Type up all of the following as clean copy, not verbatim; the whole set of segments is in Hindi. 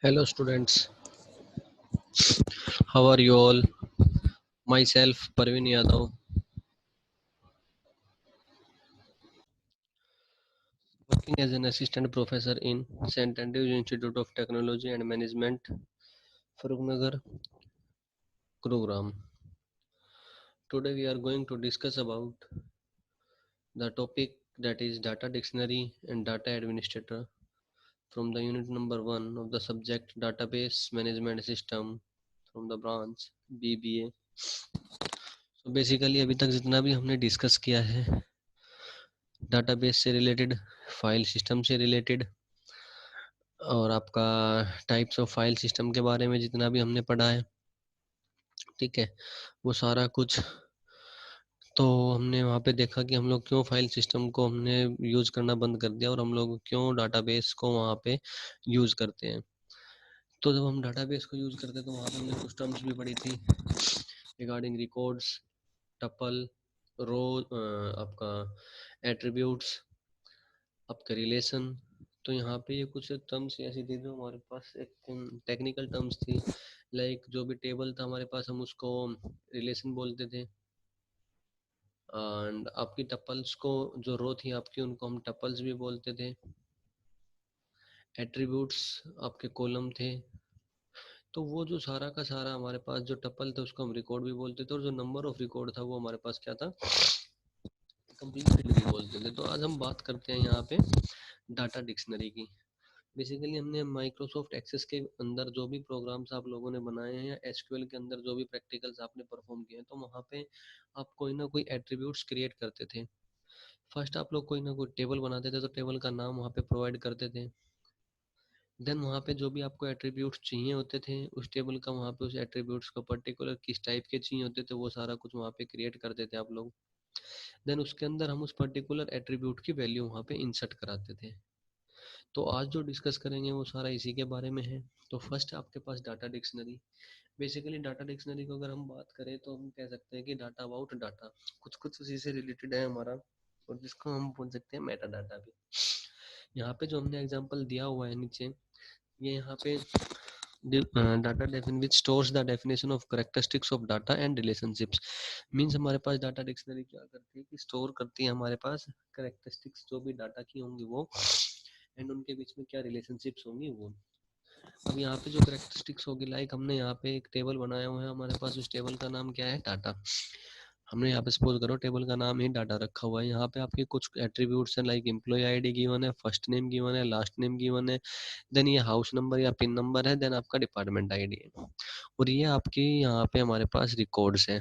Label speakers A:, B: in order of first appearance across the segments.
A: Hello students, how are you all? Myself Parveen Yadav, working as an assistant professor in St. Andrews Institute of Technology and Management, Farrukhnagar, Gurugram. Today we are going to discuss about the topic that is data dictionary and data administrator from the unit number 1 of the subject database management system from the branch BBA. So basically अभी तक जितना भी हमने डिस्कस किया है डाटाबेस से रिलेटेड, फाइल सिस्टम से रिलेटेड और आपका टाइप्स ऑफ फाइल सिस्टम के बारे में जितना भी हमने पढ़ा है, ठीक है, वो सारा कुछ तो हमने वहाँ पे देखा कि हम लोग क्यों फाइल सिस्टम को हमने यूज़ करना बंद कर दिया और हम लोग क्यों डाटाबेस को वहाँ पे यूज़ करते हैं। तो जब हम डाटाबेस को यूज़ करते हैं तो वहाँ पे हमने कुछ टर्म्स भी पढ़ी थी रिगार्डिंग रिकॉर्ड्स, टपल, रो, आपका एट्रीब्यूट्स, आपका रिलेशन। तो यहाँ पे ये कुछ टर्म्स ऐसी थी जो हमारे पास एक टेक्निकल टर्म्स थी, लाइक जो भी टेबल था हमारे पास हम उसको रिलेशन बोलते थे, एंड आपकी टपल्स को जो रो थी आपकी उनको हम टपल्स भी बोलते थे। एट्रीब्यूट्स आपके कॉलम थे, तो वो जो सारा का सारा हमारे पास जो टपल था उसको हम रिकॉर्ड भी बोलते थे और जो नंबर ऑफ रिकॉर्ड था वो हमारे पास क्या था, कंप्लीट फील्ड भी बोलते थे। तो आज हम बात करते हैं यहाँ पे डाटा डिक्शनरी की। बेसिकली हमने माइक्रोसॉफ्ट एक्सेस के अंदर जो भी प्रोग्राम्स आप लोगों ने बनाए हैं या एसक्यूएल के अंदर जो भी प्रैक्टिकल्स आपने परफॉर्म किए हैं, तो वहाँ पे आप कोई ना कोई एट्रीब्यूट्स क्रिएट करते थे। फर्स्ट आप लोग कोई ना कोई टेबल बनाते थे तो टेबल का नाम वहाँ पे प्रोवाइड करते थे। देन वहाँ पे जो भी आपको एट्रीब्यूट्स चाहिए होते थे उस टेबल का, वहाँ पे उस एट्रीब्यूट्स को पर्टिकुलर किस टाइप के चाहिए होते थे वो सारा कुछ वहाँ पे क्रिएट करते थे आप लोग। देन उसके अंदर हम उस पर्टिकुलर एट्रीब्यूट की वैल्यू वहाँ पे इंसर्ट कराते थे। तो आज जो डिस्कस करेंगे वो सारा इसी के बारे में है। तो फर्स्ट आपके पास data dictionary. Basically data dictionary को अगर हम बात करें तो हम कह सकते हैं कि डाटा अबाउट डाटा, कुछ कुछ उसी से रिलेटेड है हमारा, और जिसको हम बोल सकते हैं मेटा डाटा भी। यहाँ पे जो हमने एग्जांपल दिया हुआ है नीचे, ये यहाँ पे data define which stores the definition of characteristics of data and relationships. Means हमारे पास डाटा डिक्शनरी क्या करती है कि स्टोर करती है हमारे पास करेक्टरिस्टिक्स जो भी डाटा की होंगी वो, एंड उनके बीच में क्या रिलेशनशिप्स होंगी वो। अब यहाँ पे जो करेक्टरिस्टिक्स होगी, लाइक हमने यहाँ पे एक टेबल बनाया हुआ है हमारे पास, उस टेबल का नाम क्या है, डाटा। हमने यहाँ पे सपोज करो टेबल का नाम ही डाटा रखा हुआ है। यहाँ पे आपके कुछ एट्रीब्यूट्स हैं, लाइक एम्प्लॉय आईडी गिवन है, फर्स्ट नेम गिवन है, लास्ट नेम गिवन है, देन ये हाउस नंबर या पिन नंबर है, देन आपका डिपार्टमेंट आईडी है, और ये आपकी यहाँ पे हमारे पास रिकॉर्ड्स हैं।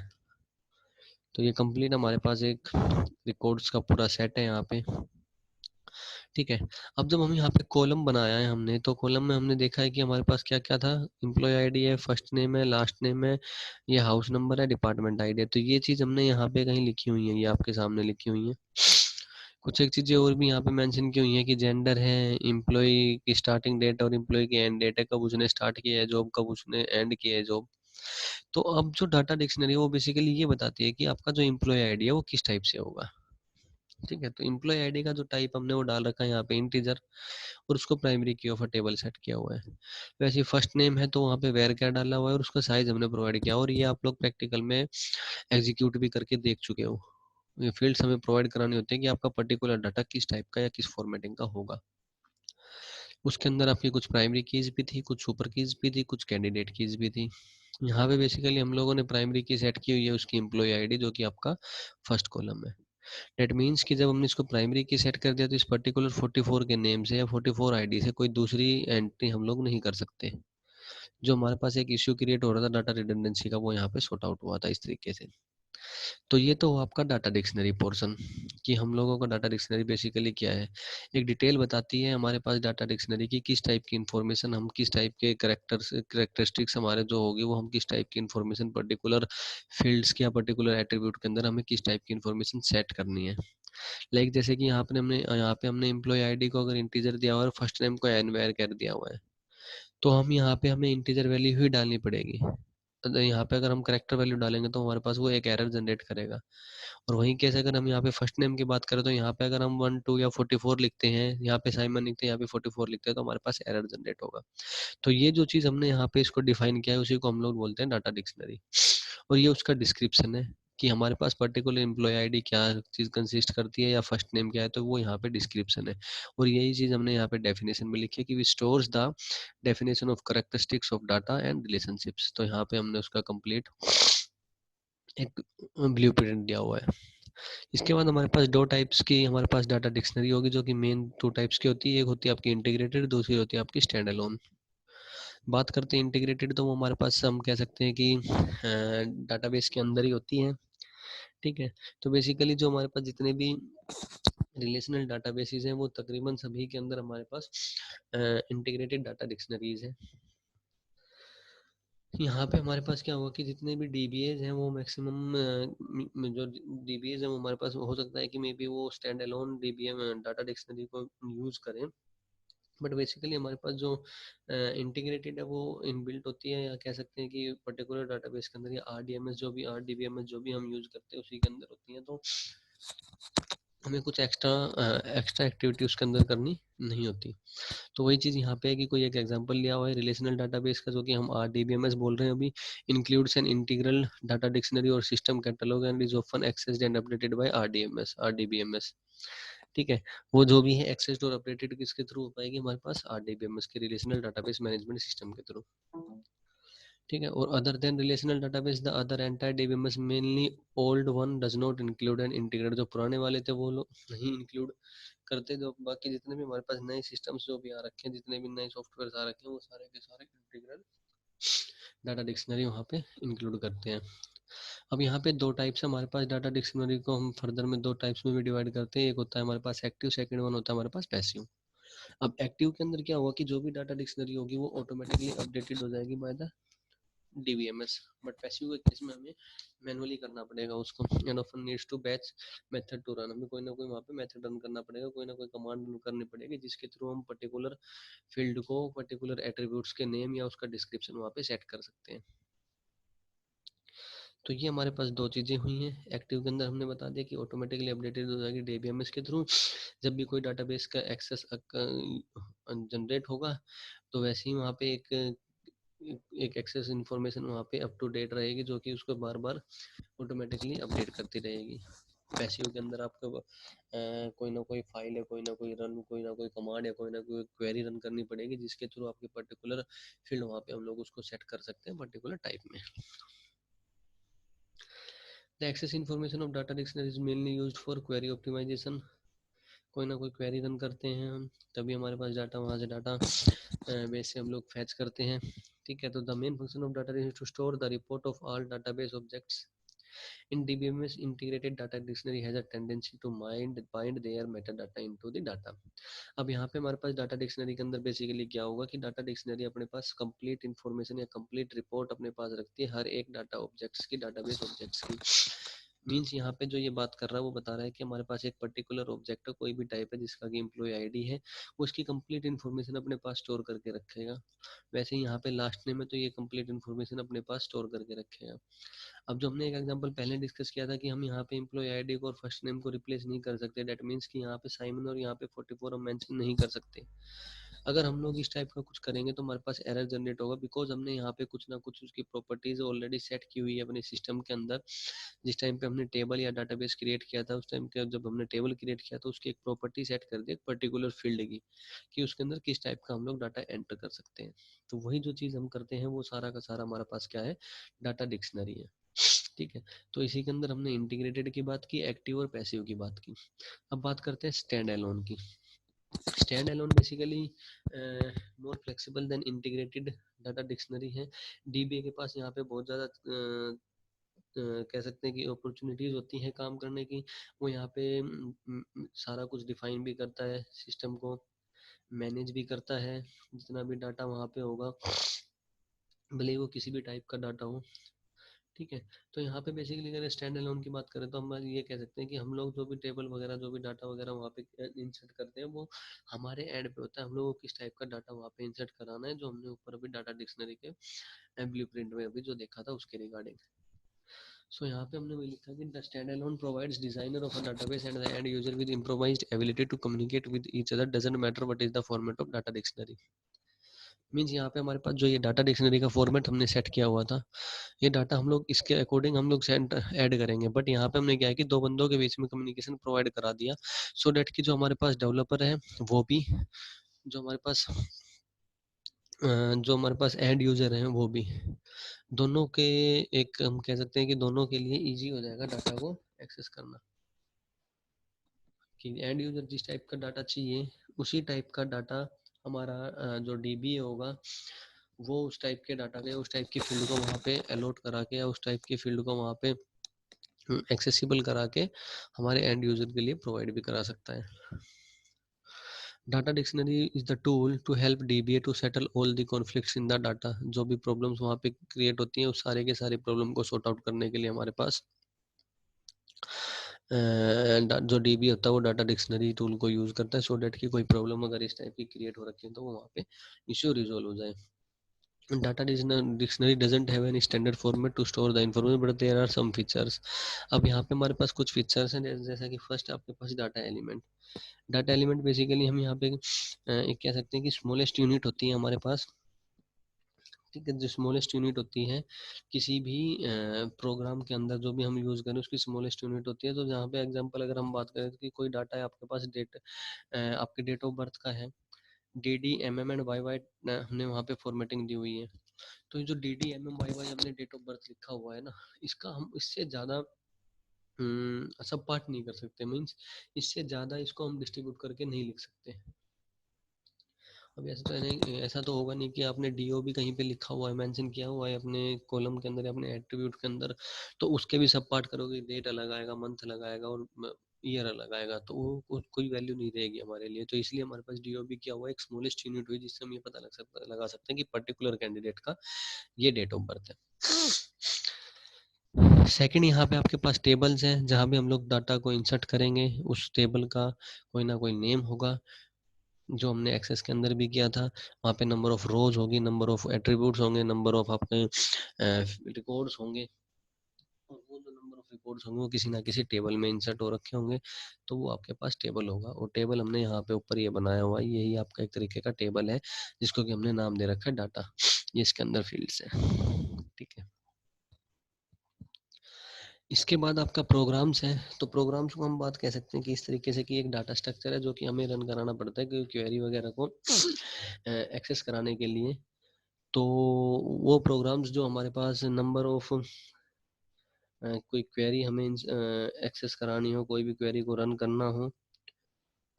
A: तो ये कंप्लीट हमारे पास एक रिकॉर्ड्स का पूरा सेट है यहाँ पे, ठीक है। अब जब हम यहाँ पे कॉलम बनाया है हमने, तो कॉलम में हमने देखा है कि हमारे पास क्या क्या था, एम्प्लॉय आईडी है, फर्स्ट नेम है, लास्ट नेम है, ये हाउस नंबर है, डिपार्टमेंट आईडी है। तो ये चीज़ हमने यहाँ पे कहीं लिखी हुई है, ये आपके सामने लिखी हुई है। कुछ एक चीज़ें और भी यहाँ पे मेंशन की हुई हैं कि जेंडर है, एम्प्लॉय की स्टार्टिंग डेट और एम्प्लॉय की एंड डेट है, कब उसने स्टार्ट किया है जॉब, कब उसने एंड किया है जॉब। तो अब जो डाटा डिक्शनरी है वो बेसिकली ये बताती है कि आपका जो एम्प्लॉय आईडी है वो किस टाइप से होगा, ठीक है। तो एम्प्लॉय आईडी का जो टाइप हमने वो डाल रखा है यहाँ पे इंटीजर, और उसको प्राइमरी की ऑफ अ टेबल सेट किया हुआ है। वैसे फर्स्ट नेम है तो वहाँ पे वेर क्या डाला हुआ है और उसका साइज हमने प्रोवाइड किया, और ये आप लोग प्रैक्टिकल में एग्जीक्यूट भी करके देख चुके हो। ये फील्ड्स हमें प्रोवाइड करानी होती है कि आपका पर्टिकुलर डाटा किस टाइप का या किस फॉर्मेटिंग का होगा। उसके अंदर आपकी कुछ प्राइमरी कीज भी थी, कुछ सुपर कीज भी थी, कुछ कैंडिडेट कीज भी थी। यहाँ पे बेसिकली हम लोगों ने प्राइमरी की सेट की हुई है उसकी एम्प्लॉय आईडी, जो कि आपका फर्स्ट कॉलम है। डेट मीन्स कि जब हमने इसको प्राइमरी की सेट कर दिया तो इस पर्टिकुलर 44 के नेम से या 44 आईडी से कोई दूसरी एंट्री हम लोग नहीं कर सकते। जो हमारे पास एक इश्यू क्रिएट हो रहा था डाटा रिडंडेंसी का, वो यहाँ पे सॉर्ट आउट हुआ था इस तरीके से। तो ये तो आपका डाटा डिक्शनरी पोर्शन, कि हम लोगों का डाटा डिक्शनरी बेसिकली क्या है, एक डिटेल बताती है हमारे पास डाटा डिक्शनरी की किस टाइप की इन्फॉर्मेशन, हम किस टाइप के करेक्टरिस्टिक्स हमारे जो होगी वो हम किस टाइप की इन्फॉर्मेशन पर्टिकुलर फील्ड्स की या पर्टिकुलर एट्रीब्यूट के अंदर हमें किस टाइप की इन्फॉर्मेशन सेट करनी है। लाइक जैसे कि यहाँ पे हमने एम्प्लॉय आईडी को अगर इंटीजर दिया हुआ है और फर्स्ट नेम को एनवायर कर दिया हुआ है, तो हम यहाँ पे हमें इंटीजर वैल्यू ही डालनी पड़ेगी। यहाँ पे अगर हम करेक्टर वैल्यू डालेंगे तो हमारे पास वो एक एरर जनरेट करेगा। और वहीं कैसे अगर हम यहाँ पे फर्स्ट नेम की बात करें तो यहाँ पे अगर हम 1 2 या 44 लिखते हैं, यहाँ पे साइमन लिखते हैं, यहाँ पे 44 लिखते हैं, तो हमारे पास एरर जनरेट होगा। तो ये जो चीज़ हमने यहाँ पे इसको डिफाइन किया है उसी को हम लोग बोलते हैं डाटा डिक्शनरी। और ये उसका डिस्क्रिप्शन है कि हमारे पास पर्टिकुलर एम्प्लॉय आईडी क्या चीज़ कंसिस्ट करती है या फर्स्ट नेम क्या है, तो वो यहाँ पे डिस्क्रिप्शन है। और यही चीज़ हमने यहाँ पे डेफिनेशन में लिखी है कि we stores the definition of characteristics of data and relationships. तो यहाँ पे हमने उसका कंप्लीट एक ब्लूप्रिंट दिया हुआ है। इसके बाद हमारे पास दो टाइप्स की हमारे पास डाटा डिक्शनरी होगी, जो कि मेन दो टाइप्स की होती है। एक होती है आपकी इंटीग्रेटेड, दूसरी होती है आपकी स्टैंड अलोन। बात करते हैं इंटीग्रेटेड, तो वो हमारे पास हम कह सकते हैं कि डाटाबेस के अंदर ही होती हैं। ठीक है, तो बेसिकली जो हमारे पास जितने भी रिलेशनल डाटाबेसेस हैं वो तकरीबन सभी के अंदर हमारे पास इंटीग्रेटेड डाटा डिक्शनरीज है। यहाँ पे हमारे पास क्या होगा कि जितने भी डीबीएज हैं वो मैक्सिमम जो डीबीएज हैं वो हमारे पास हो सकता है कि मे बी वो stand alone DBM data dictionary को यूज़ करें, बट बेसिकली हमारे पास जो इंटीग्रेटेड है वो इनबिल्ट होती है, या कह सकते हैं कि पर्टिकुलर डाटाबेस के अंदर या आरडीएमएस जो भी आरडीबीएमएस जो भी हम यूज़ करते हैं उसी के अंदर होती है। तो हमें कुछ एक्स्ट्रा एक्टिविटी उसके अंदर करनी नहीं होती। तो वही चीज़ यहाँ पे है कि कोई एक एग्जांपल लिया हुआ है रिलेशनल डाटाबेस का, जो कि हम आरडीबीएमएस बोल रहे हैं अभी। Includes an integral data dictionary और system catalog and is often accessed and updated by RDBMS. ठीक है, वो जो भी है एक्सेस्ड और अपडेटेड किसके थ्रू हो पाएगी, हमारे पास आरडीबीएमएस के रिलेशनल डाटाबेस मैनेजमेंट सिस्टम के थ्रू। ठीक है, और other than relational database the other entire DBMS mainly old one does not include and integrate. जो पुराने वाले थे वो लोग नहीं इंक्लूड करते, जो बाकी जितने भी हमारे पास नए सिस्टम्स जो भी आ रखे हैं, जितने भी नए सॉफ्टवेयर आ रखे हैं, वो सारे के सारे इंटीग्रल डाटा डिक्शनरी वहाँ पे इंक्लूड करते हैं। अब यहाँ पे दो टाइप्स है हमारे पास डाटा डिक्शनरी को हम फर्दर में दो टाइप्स में भी डिवाइड करते हैं। एक होता है हमारे पास एक्टिव, सेकंड वन होता है हमारे पास पैसिव। अब एक्टिव के अंदर क्या होगा कि जो भी डाटा डिक्शनरी होगी वो ऑटोमेटिकली अपडेटेड हो जाएगी by the DBMS, but passive के केस में हमें मैनुअली करना पड़ेगा उसको, and often needs to batch method to run. हमें कोई ना कोई वहाँ पे मेथड रन करना पड़ेगा, कोई ना कोई कमांड रन करनी पड़ेगी, जिसके थ्रू हम पर्टिकुलर फील्ड को पर्टिकुलर एट्रीब्यूट्स के नेम या उसका डिस्क्रिप्शन वहाँ पे सेट कर सकते हैं। तो ये हमारे पास दो चीज़ें हुई हैं। एक्टिव के अंदर हमने बता दिया कि ऑटोमेटिकली अपडेटेड हो जाएगी डीबीएमएस के थ्रू। जब भी कोई डाटाबेस का एक्सेस जनरेट होगा तो वैसे ही वहाँ पे एक एक्सेस इन्फॉर्मेशन वहाँ पे अप टू डेट रहेगी, जो कि उसको बार बार ऑटोमेटिकली अपडेट करती रहेगी। पैसिव के अंदर आपको कोई ना कोई फाइल है, कोई ना कोई रन, कोई ना कोई कमांड या कोई ना कोई क्वेरी रन करनी पड़ेगी, जिसके थ्रू आपकी पर्टिकुलर फील्ड वहाँ पे हम लोग उसको सेट कर सकते हैं पर्टिकुलर टाइप में। The access information of data dictionary is mainly used for query optimisation. कोई ना कोई क्वेरी रन करते हैं हम, तभी हमारे पास डाटा वहाँ से डाटा बेस से हम लोग फैच करते हैं। ठीक है, तो the main function of data is to store the report of all database objects in DBMS. Integrated data dictionary has a tendency to bind their metadata into the data. अब यहाँ पे हमारे पास डाटा डिक्शनरी के अंदर बेसिकली क्या होगा कि डाटा डिक्शनरी अपने पास कंप्लीट इन्फॉर्मेशन या कंप्लीट रिपोर्ट अपने पास रखती है हर एक डाटा ऑब्जेक्ट्स की, डाटाबेस ऑब्जेक्ट्स की। मीन्स यहाँ पे जो ये बात कर रहा है वो बता रहा है कि हमारे पास एक पर्टिकुलर ऑब्जेक्ट है, कोई भी टाइप है जिसका कि एम्प्लॉय आईडी है, वो उसकी कंप्लीट इन्फॉर्मेशन अपने पास स्टोर करके रखेगा। वैसे ही यहाँ पे लास्ट नेम है तो ये कंप्लीट इन्फॉर्मेशन अपने पास स्टोर करके रखेगा। अब जो हमने एक एग्जांपल पहले डिस्कस किया था कि हम यहाँ पे एम्प्लॉय आईडी को और फर्स्ट नेम को रिप्लेस नहीं कर सकते, डेट मीन्स कि यहाँ पे साइमन और यहाँ पे 44 हम मेंशन नहीं कर सकते। अगर हम लोग इस टाइप का कुछ करेंगे तो हमारे पास एरर जनरेट होगा, बिकॉज हमने यहाँ पे कुछ ना कुछ उसकी प्रॉपर्टीज ऑलरेडी सेट की हुई है अपने सिस्टम के अंदर। जिस टाइम पे हमने टेबल या डाटाबेस क्रिएट किया था, उस टाइम के जब हमने टेबल क्रिएट किया तो उसकी एक प्रॉपर्टी सेट कर दी एक पर्टिकुलर फील्ड की, कि उसके अंदर किस टाइप का हम लोग डाटा एंटर कर सकते हैं। तो वही जो चीज़ हम करते हैं वो सारा का सारा हमारे पास क्या है, डाटा डिक्शनरी है। ठीक है, तो इसी के अंदर हमने इंटीग्रेटेड की बात की, एक्टिव और पैसिव की बात की। अब बात करते हैं स्टैंड अलोन की। Stand alone basically more flexible than integrated data dictionary है। डीबीए के पास यहाँ पे बहुत ज़्यादा कह सकते हैं कि अपॉर्चुनिटीज होती हैं काम करने की। वो यहाँ पे सारा कुछ डिफाइन भी करता है, सिस्टम को मैनेज भी करता है। जितना भी डाटा वहाँ पे होगा, भले ही वो किसी भी टाइप का डाटा हो, ठीक है। तो यहाँ पे बेसिकली अगर स्टैंड अलोन की बात करें तो हम ये कह सकते हैं कि हम लोग जो भी टेबल वगैरह जो भी डाटा वगैरह वहाँ पे इंसर्ट करते हैं वो हमारे एंड पे होता है, हम लोगों को किस टाइप का डाटा वहाँ पे इंसर्ट कराना है, जो हमने ऊपर अभी डाटा डिक्शनरी के ब्लूप्रिंट में अभी जो देखा था उसके रिगार्डिंग। सो यहाँ पे हमने वही लिखा कि the stand alone provides designer of a database and the end user with improvised ability to communicate with each other, doesn't matter what is the format of data dictionary. Means यहाँ पे हमारे पास जो ये डाटा डिक्शनरी का फॉर्मेट हमने सेट किया हुआ था, ये डाटा हम लोग इसके अकॉर्डिंग हम लोग सेंट ऐड करेंगे, बट यहाँ पे हमने क्या है कि दो बंदों के बीच में कम्युनिकेशन प्रोवाइड करा दिया, सो डैट कि जो हमारे पास डेवलपर है वो भी, जो हमारे पास जो हमारे पास एंड यूजर हैं वो भी, दोनों के एक हम कह सकते हैं कि दोनों के लिए इजी हो जाएगा डाटा को एक्सेस करना, कि एंड यूजर जिस टाइप का डाटा चाहिए उसी टाइप का डाटा हमारा जो डीबी होगा वो उस टाइप के डाटा के उस टाइप की फील्ड को वहाँ पे अलॉट करा के या उस टाइप की फील्ड को वहाँ पे एक्सेसिबल करा के हमारे एंड यूजर के लिए प्रोवाइड भी करा सकता है। Data dictionary is the tool to help DBA to settle all the conflicts in the data, जो भी प्रॉब्लम्स वहाँ पे क्रिएट होती हैं उस सारे के सारे प्रॉब्लम को सॉर्ट आउट करने के लिए हमारे पास जो डीबी होता है वो डाटा डिक्शनरी टूल को यूज करता है, सो डैट की कोई प्रॉब्लम अगर इस टाइप की क्रिएट हो रखी है तो वो वहाँ पे इश्यू रिजोल्व हो जाए। Data dictionary doesn't have any standard format to store the information but there are some features. अब यहाँ पे हमारे पास कुछ फीचर्स हैं, जैसा कि फर्स्ट आपके पास data element. Data element basically हम यहाँ पे एक कह सकते हैं कि स्मॉलेस्ट यूनिट होती है हमारे पास, ठीक है, जो स्मॉलेस्ट यूनिट होती है किसी भी प्रोग्राम के अंदर जो भी हम यूज़ करें उसकी स्मॉलेस्ट यूनिट होती है। तो जहाँ पे एग्जांपल अगर हम बात करें कि कोई डाटा है आपके पास आपके डेट ऑफ बर्थ का है, D D M M and Y Y हमने वहाँ पे फॉर्मेटिंग दी हुई है, तो ये जो D D M M Y Y हमने डेट ऑफ बर्थ लिखा हुआ है ना, इसका हम इससे ज़्यादा सब पार्ट नहीं कर सकते, मीन्स इससे ज़्यादा इसको हम डिस्ट्रीब्यूट करके नहीं लिख सकते। अब ऐसा तो है नहीं, ऐसा तो होगा नहीं कि आपने डीओ भी कहीं पे लिखा हुआ है, मेंशन किया हुआ है अपने कॉलम के अंदर या अपने एट्रीब्यूट के अंदर, तो उसके भी सब पार्ट करोगे, डेट अलग आएगा, मंथ अलग आएगा और ईयर अलग आएगा, तो वो कोई वैल्यू नहीं रहेगी हमारे लिए। तो इसलिए हमारे पास डीओ भी किया हुआ है, एक स्मॉलेस्ट यूनिट हुई जिससे हम ये पता लगा सकते हैं कि पर्टिकुलर कैंडिडेट का ये डेट ऑफ बर्थ है। सेकंड, यहाँ पे आपके पास टेबल्स हैं, जहाँ भी हम लोग डाटा को इंसर्ट करेंगे उस टेबल का कोई ना कोई नेम होगा, जो हमने एक्सेस के अंदर भी किया था। वहाँ पे नंबर ऑफ रोज होगी, नंबर ऑफ एट्रीब्यूट्स होंगे, नंबर ऑफ आपके रिकॉर्ड्स होंगे, और वो जो नंबर ऑफ रिकॉर्ड्स होंगे वो किसी ना किसी टेबल में इंसर्ट हो रखे होंगे, तो वो आपके पास टेबल होगा। और टेबल हमने यहाँ पे ऊपर ये बनाया हुआ है, यही आपका एक तरीके का टेबल है जिसको कि हमने नाम दे रखा है डाटा, ये इसके अंदर फील्ड्स है, ठीक है। इसके बाद आपका प्रोग्राम्स है, तो प्रोग्राम्स को हम बात कह सकते हैं कि इस तरीके से कि एक डाटा स्ट्रक्चर है जो कि हमें रन कराना पड़ता है क्वेरी वगैरह को एक्सेस कराने के लिए। तो वो प्रोग्राम्स जो हमारे पास नंबर ऑफ कोई क्वेरी हमें एक्सेस करानी हो, कोई भी क्वेरी को रन करना हो,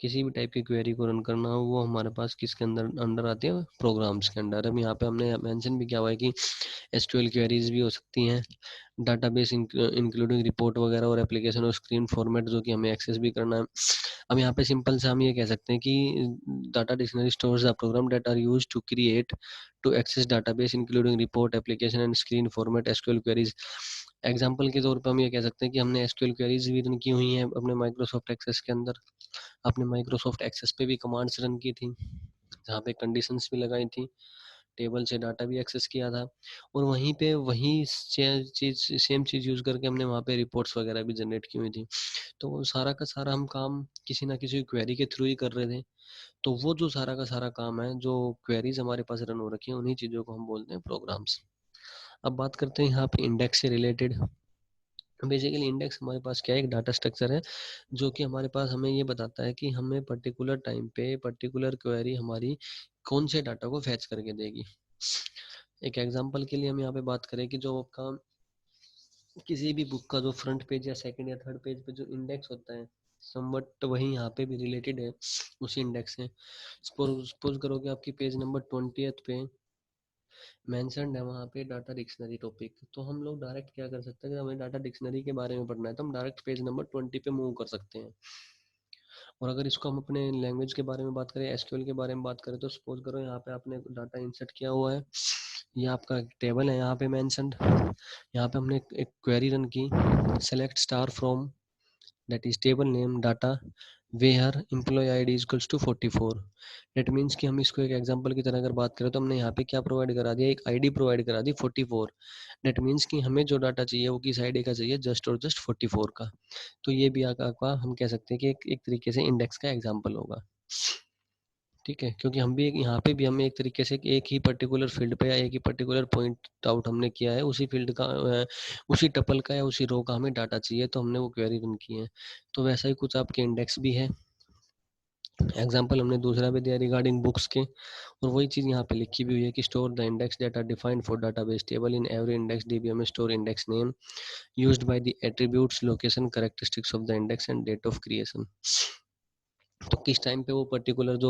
A: किसी भी टाइप की क्वेरी को रन करना हो, वो हमारे पास किसके अंदर अंडर आती है, प्रोग्राम्स के अंडर। अब यहाँ पे हमने मेंशन भी किया हुआ है कि एसक्यूएल क्वेरीज भी हो सकती हैं, डाटाबेस इंक्लूडिंग रिपोर्ट वगैरह और एप्लीकेशन और स्क्रीन फॉर्मेट जो कि हमें एक्सेस भी करना है। अब यहाँ पे सिंपल से हम ये कह सकते हैं कि data dictionary stores the program that are used to create to access database including report application and screen format SQL queries. Example के तौर पर हम ये कह सकते हैं कि हमने एसक्यूएल क्वेरीज भी रन की हुई हैं अपने माइक्रोसॉफ्ट एक्सेस के अंदर, अपने माइक्रोसॉफ्ट एक्सेस पे भी कमांड्स रन की थी जहाँ पे कंडीशंस भी लगाई थी, टेबल से डाटा भी एक्सेस किया था, और वहीं पे वही सेम चीज़ यूज़ करके हमने वहाँ पे रिपोर्ट्स वगैरह भी जनरेट की हुई थी। तो वो सारा का सारा हम काम किसी ना किसी क्वेरी के थ्रू ही कर रहे थे। तो वो जो सारा का सारा काम है, जो क्वेरीज हमारे पास रन हो रखी है, उन्हीं चीज़ों को हम बोलते हैं प्रोग्राम्स। अब बात करते हैं यहाँ पे इंडेक्स से रिलेटेड। बेसिकली इंडेक्स हमारे पास क्या है, एक डाटा स्ट्रक्चर है जो कि हमारे पास हमें ये बताता है कि हमें पर्टिकुलर टाइम पे पर्टिकुलर क्वेरी हमारी कौन से डाटा को फैच करके देगी। एक एग्जांपल के लिए हम यहाँ पे बात करें कि जो आपका किसी भी बुक का जो फ्रंट पेज या सेकंड या थर्ड पेज पे जो इंडेक्स होता है, समवट वही यहाँ पे भी रिलेटेड है, उसी इंडेक्स से। सपोज करो कि आपकी पेज नंबर 20th पे मेंशन्ड है वहाँ पे डाटा डिक्शनरी टॉपिक, तो हम लोग डायरेक्ट क्या कर सकते हैं, कि हमें डाटा डिक्शनरी के बारे में पढ़ना है तो हम डायरेक्ट पेज नंबर 20 पे मूव कर सकते हैं। और अगर इसको हम अपने लैंग्वेज के बारे में बात करें, एसक्यूएल के बारे में बात करें, तो सपोज करो यहाँ पे आपने डाटा इंसर्ट किया हुआ है, ये आपका टेबल है यहाँ पे मेंशन्ड। यहाँ पे हमने एक क्वेरी रन की, select star from that is table name data where employ ID equals to 44। That means कि हम इसको एक एग्जांपल की तरह अगर बात करें तो हमने यहाँ पे क्या प्रोवाइड करा दिया, एक आईडी प्रोवाइड करा दी 44। दैट मीन्स कि हमें जो डाटा चाहिए वो किस आईडी का चाहिए, जस्ट और जस्ट 44 का। तो ये भी आपका हम कह सकते हैं कि एक तरीके से इंडेक्स का एग्जाम्पल होगा। ठीक है, क्योंकि हम भी यहाँ पे भी हमें एक तरीके से एक ही पर्टिकुलर फील्ड पे या एक ही पर्टिकुलर पॉइंट आउट हमने किया है, उसी फील्ड का उसी टपल का या उसी रो का हमें डाटा चाहिए, तो हमने वो क्वेरी रन की है। तो वैसा ही कुछ आपके इंडेक्स भी है। एग्जाम्पल हमने दूसरा भी दिया रिगार्डिंग बुक्स के, और वही चीज़ यहाँ पे लिखी भी हुई है कि store the index data defined for database table in every index DBM store index name used by the attributes location characteristics of the index and date of creation. तो किस टाइम पे वो पर्टिकुलर जो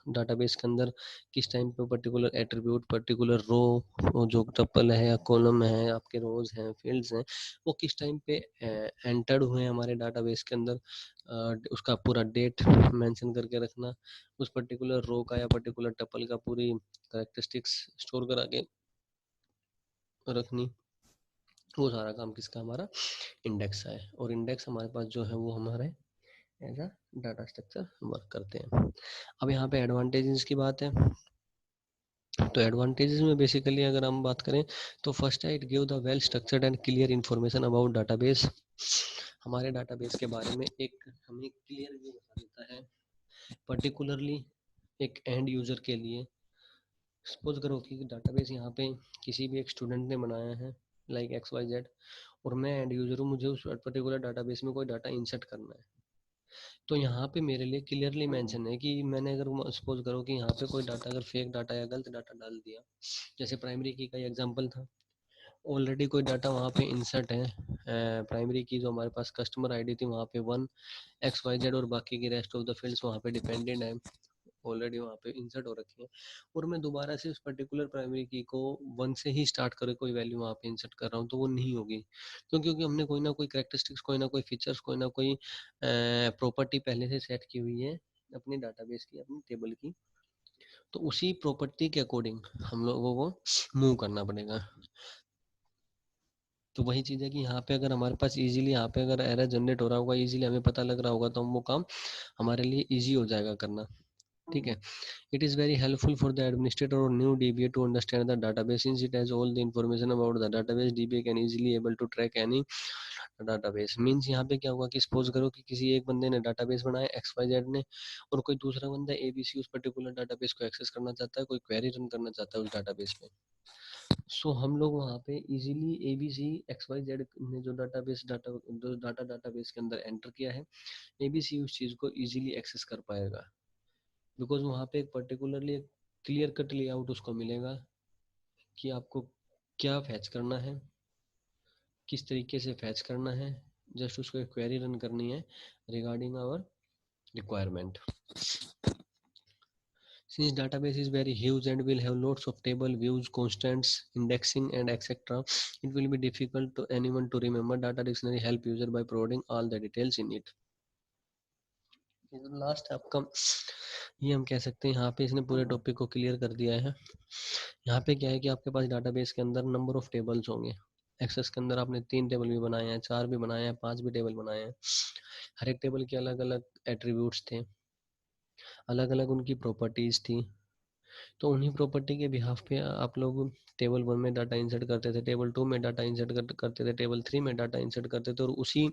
A: डाटाबेस के अंदर किस टाइम पे पर्टिकुलर एट्रीब्यूट, पर्टिकुलर रो, वो जो टपल है या कॉलम है, आपके रोज हैं, फील्ड्स हैं, वो किस टाइम पे एंटर्ड हुए हैं हमारे डाटाबेस के अंदर, उसका पूरा डेट मेंशन करके रखना, उस पर्टिकुलर रो का या पर्टिकुलर टपल का पूरी कैरेक्टरिस्टिक्स स्टोर करा के रखनी, वो सारा काम किसका, हमारा इंडेक्स है। और इंडेक्स हमारे पास जो है वो हमारे as a data structure work करते हैं। अब यहाँ पे एडवांटेजेस की बात है, तो एडवांटेजेस में बेसिकली अगर हम बात करें तो फर्स्ट है it give the well structured and clear information about database. हमारे डाटाबेस के बारे में एक हमें क्लियर व्यू बता देता है, पर्टिकुलरली एक एंड यूजर के लिए। सपोज करो कि डाटाबेस यहाँ पे किसी भी एक स्टूडेंट ने बनाया है लाइक XYZ, और मैं एंड यूजर हूँ, मुझे उस पर्टिकुलर डाटाबेस में कोई डाटा इंसर्ट करना है, तो यहाँ पे मेरे लिए क्लियरली मेंशन है कि मैंने अगर सपोज करो कि यहाँ पे कोई डाटा अगर फेक डाटा या गलत डाटा डाल दिया, जैसे प्राइमरी की का एग्जांपल था, ऑलरेडी कोई डाटा वहाँ पे इंसर्ट है, प्राइमरी की जो हमारे पास कस्टमर आईडी थी वहाँ पे 1 XYZ और बाकी की रेस्ट ऑफ द फील्ड्स वहाँ पे डिपेंडेंट है, ऑलरेडी वहाँ पे इंसर्ट हो रखी है, और मैं दोबारा से उस पर्टिकुलर प्राइमरी की को 1 से ही स्टार्ट करके कोई वैल्यू वहाँ पे इंसर्ट कर रहा हूँ, तो वो नहीं होगी। क्योंकि हमने कोई ना कोई कैरेक्टरिस्टिक्स, कोई ना कोई फीचर्स, कोई ना कोई प्रॉपर्टी पहले से सेट की हुई है अपनी डाटाबेस की, अपनी टेबल की, तो उसी प्रॉपर्टी के अकॉर्डिंग हम लोगों को मूव करना पड़ेगा। तो वही चीज़ है कि यहाँ पे अगर हमारे पास इजीली यहाँ पे अगर एरर जनरेट हो रहा होगा, इजीली हमें पता लग रहा होगा, तो हम वो काम हमारे लिए इजी हो जाएगा करना। ठीक है, it is very helpful for the administrator or new DBA to understand the database since it has all the information about the database. DBA can easily able to track any database means यहाँ पे क्या होगा कि सपोज करो कि किसी एक बंदे ने डाटाबेस बनाया XYZ ने, और कोई दूसरा बंदा ABC उस पर्टिकुलर डाटाबेस को एक्सेस करना चाहता है, कोई क्वेरी रन करना चाहता है उस डाटाबेस पे, सो हम लोग वहाँ पे इजीली ABC XYZ ने जो डाटाबेस के अंदर एंटर किया है, ABC उस चीज़ को इजीली एक्सेस कर पाएगा, बिकॉज वहाँ पे एक पर्टिकुलरली क्लियर कट लेआउट उसको मिलेगा कि आपको क्या फैच करना है, किस तरीके से फैच करना है, जस्ट उसको एक क्वेरी रन करनी है regarding our requirement. Since database is very huge and will have lots of table, views, constants, indexing and etc, it will be difficult to anyone to remember. Data dictionary help user by providing all the details in it. Last आपका ये हम कह सकते हैं, यहाँ पे इसने पूरे टॉपिक को क्लियर कर दिया है। यहाँ पे क्या है कि आपके पास डाटाबेस के अंदर नंबर ऑफ टेबल्स होंगे, एक्सेस के अंदर आपने 3 टेबल भी बनाए हैं, 4 भी बनाए हैं, 5 भी टेबल बनाए हैं, हर एक टेबल के अलग अलग एट्रीब्यूट्स थे, अलग अलग उनकी प्रॉपर्टीज थी, तो उन्हीं प्रॉपर्टी के बिहाफ पे आप लोग टेबल 1 में डाटा इंसर्ट करते थे, टेबल 2 में डाटा इंसर्ट करते थे, टेबल 3 में डाटा इंसर्ट करते थे, और उसी